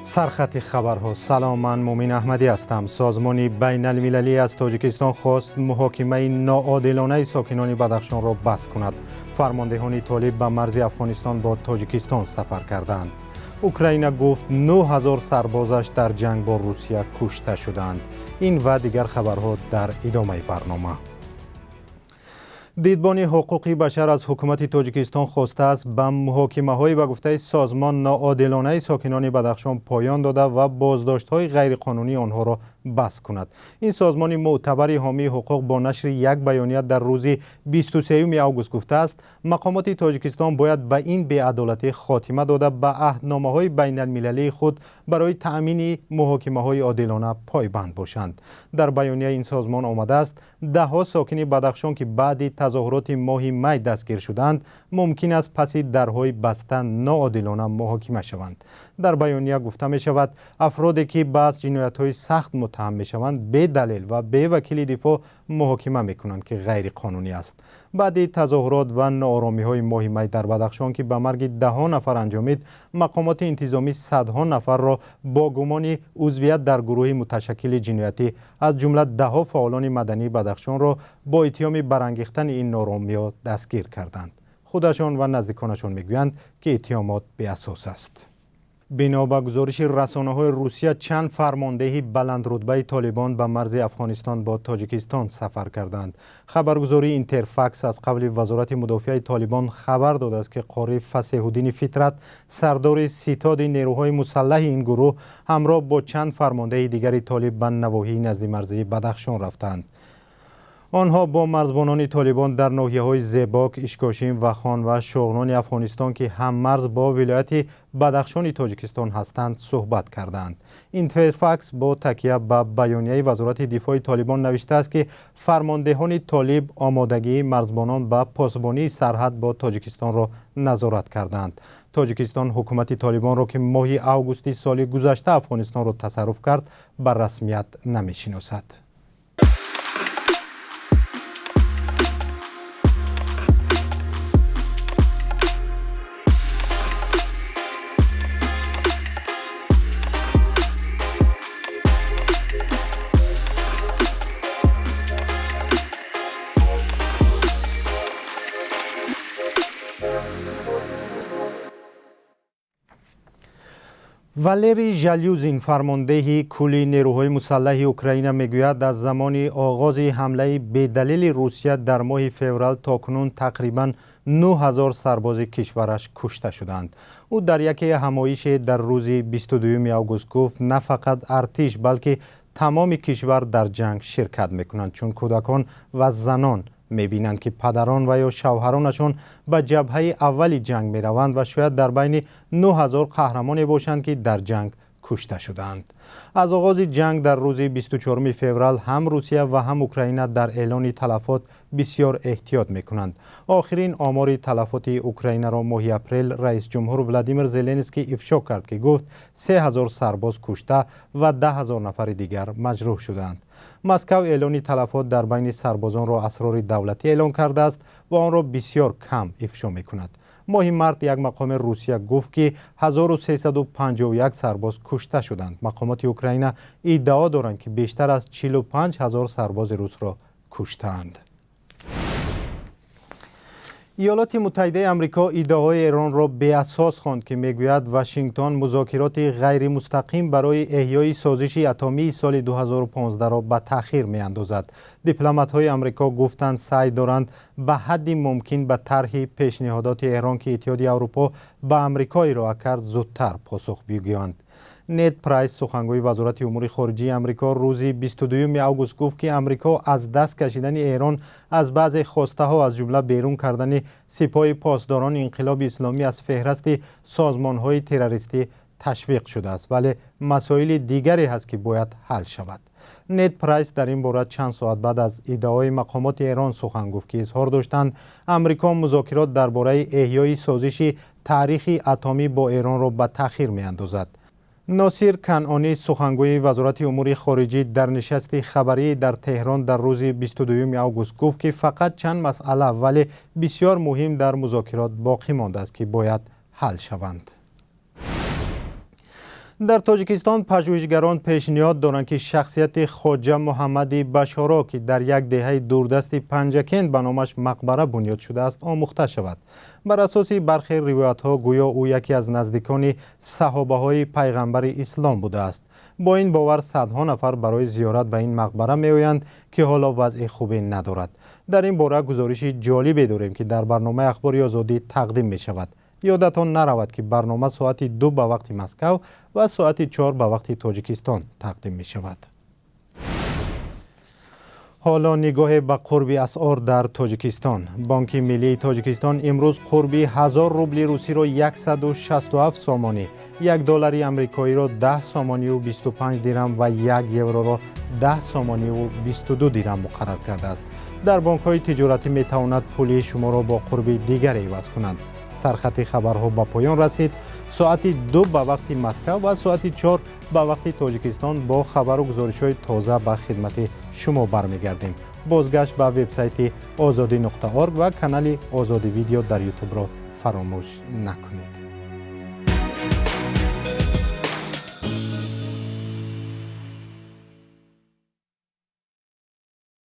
سرخط خبرها. سلام، من مومن احمدی هستم. سازمان بین المللی از تاجیکستان خواست محاکمه ناعادلانه ساکنان بدخشان را بس کند. فرماندهان طالب به مرز افغانستان با تاجیکستان سفر کردند. اوکراین گفت 9000 سربازش در جنگ با روسیه کشته شدند. این و دیگر خبرها در ادامه برنامه. دیدبان حقوق بشر از حکومت تاجیکستان خواسته است به محاکمه‌های به گفته سازمان ناعادلانه ساکنان بدخشان پایان داده و بازداشت‌های غیرقانونی آنها را بس کند. این سازمان معتبر حامی حقوق با نشر یک بیانیه در روز 23 آگوست گفته است مقامات تاجیکستان باید به این بی‌عدالتی خاتمه داده به عهدنامه‌های بین المللی خود برای تأمین محاکمه‌های عادلانه پایبند باشند. در بیانیه این سازمان آمده است ده‌ها ساکن بدخشان که بعد تظاهرات ماه می دستگیر شدند ممکن است پس درهای بسته ناعادلانه محاکمه شوند. در بیانیه گفته می شود افرادی که به جنایت‌های سخت متهم می شوند به دلیل و به وکیل دفاع محاکمه می کنند که غیر قانونی است. بعد تظاهرات و ناآرامی‌های ماه می در بدخشان که به مرگ 10 نفر انجامید، مقامات انتظامی صدها نفر را با گمان عضویت در گروه متشکل جنایتی از جمله 10 فعالان مدنی بدخشان را با اتهام برانگیختن این ناآرامی‌ها دستگیر کردند. خودشان و نزدیکانشان میگویند که اتهامات بی‌اساس است. بنا به گزارش رسانه‌های روسیه چند فرمانده بلندرتبه طالبان به مرز افغانستان با تاجیکستان سفر کردند. خبرگزاری اینترفکس از قبل وزارت مدافع طالبان خبر داده است که قاری فصیح الدین فطرت سردار ستاد نیروهای مسلح این گروه همراه با چند فرمانده دیگر طالب به نواحی نزد مرزی بدخشان رفتند. آنها با مرزبانان طالبان در ناحیه‌های زیباک، اشکاشین و خان و شغنان افغانستان که هم مرز با ولایت بدخشان تاجیکستان هستند صحبت کردند. اینترفکس با تکیه به بیانیه وزارت دفاع طالبان نوشته است که فرماندهان طالب آمادگی مرزبانان به پاسبانی سرحد با تاجیکستان را نظارت کردند. تاجیکستان حکومت طالبان را که ماه آگوست سال گذشته افغانستان را تصرف کرد به رسمیت نمی‌شناسد. والری ژالیوزین فرمانده کل نیروهای مسلح اوکراین میگوید از زمان آغاز حمله بی‌دلیل روسیه در ماه فوریه تاکنون تقریباً 9000 سرباز کشورش کشته شدند. او در یک همایش در روز 22 آگوست گفت نه فقط ارتش بلکه تمام کشور در جنگ شرکت میکنند چون کودکان و زنان میبینند که پدران و یا شوهرانشان به جبهه اولی جنگ میروند و شاید در بین 9000 قهرمانی باشند که در جنگ کشته شدند. از آغاز جنگ در روز 24 فوریه هم روسیه و هم اوکراین در اعلان تلفات بسیار احتیاط میکنند. آخرین آمار تلفات اوکراین را ماه اپریل رئیس جمهور ولادیمیر زلنسکی افشا کرد که گفت 3000 سرباز کشته و 10000 نفر دیگر مجروح شدند. مسکو اعلان تلفات در بین سربازان را اسرار دولتی اعلان کرده است و آن را بسیار کم افشا میکند. ماه مارس یک مقام روسیه گفت که 1351 سرباز کشته شدند. مقامات اوکراین ادعا دارند که بیشتر از 45000 سرباز روس را کشتند. ایالات متحده آمریکا ادعای ایران را بی‌اساس خواند که میگوید واشنگتن مذاکرات غیر مستقیم برای احیای سازش اتمی سال 2015 را به تأخیر می‌اندازد. دیپلمات‌های آمریکا گفتند سعی دارند به حد ممکن به طرح پیشنهادات ایران که اتحادیه اروپا به آمریکا ارائه کرد زودتر پاسخ بگویند. نید پرایس سخنگوی وزارت امور خارجه آمریکا روز 22 آگوست گفت که آمریکا از دست کشیدن ایران از بعضی خواسته ها از جمله بیرون کردن سپاه پاسداران انقلاب اسلامی از فهرست سازمان های تروریستی تشویق شده است ولی مسائل دیگری هست که باید حل شود. نید پرایس در این باره چند ساعت بعد از ادعای مقامات ایران سخن گفت که اظهار داشتند آمریکا مذاکرات درباره احیای سازش تاریخی اتمی با ایران را به تأخیر می‌اندازد. ناصر کنعانی سخنگوی وزارت امور خارجه در نشست خبری در تهران در روز 22 آگوست گفت که فقط چند مسئله ولی بسیار مهم در مذاکرات باقی مانده است که باید حل شوند. در تاجیکستان پژوهشگران پیشنهاد دارند که شخصیت خواجه محمد بشارا که در یک دهه دوردست پنجکند به نامش مقبره بنیاد شده است آموخته شود. بر اساس برخی روایت‌ها گویا او یکی از نزدیکان صحابه‌های پیغمبر اسلام بوده است. با این باور صدها نفر برای زیارت به این مقبره می‌آیند که حالا وضع خوبی ندارد. در این باره گزارش جالبی داریم که در برنامه اخبار آزادی تقدیم می‌شود. یادتان نرود که برنامه ساعت 2 به وقت مسکو و ساعت 4 به وقت تاجیکستان تقدیم می شود. حالا نگاه به قرب اسعار در تاجیکستان. بانک ملی تاجیکستان امروز قرب 1000 روبل روسی را 167 سامانی، $1 امریکایی را 10 سامانی و 25 درم و 1 یورو را 10 سامانی و 22 درم مقرر کرده است. در بانک های تجارتی می تواند پول شما را با قرب دیگر عوض کنند. سرخط خبرها به پایان رسید. ساعت 2 به وقت مسکو و ساعت 4 به وقت تاجیکستان با خبر و گزارش‌های تازه به خدمت شما برمیگردیم. بازگشت به وبسایت azadi.org و کانال آزادی ویدیو در یوتیوب را فراموش نکنید.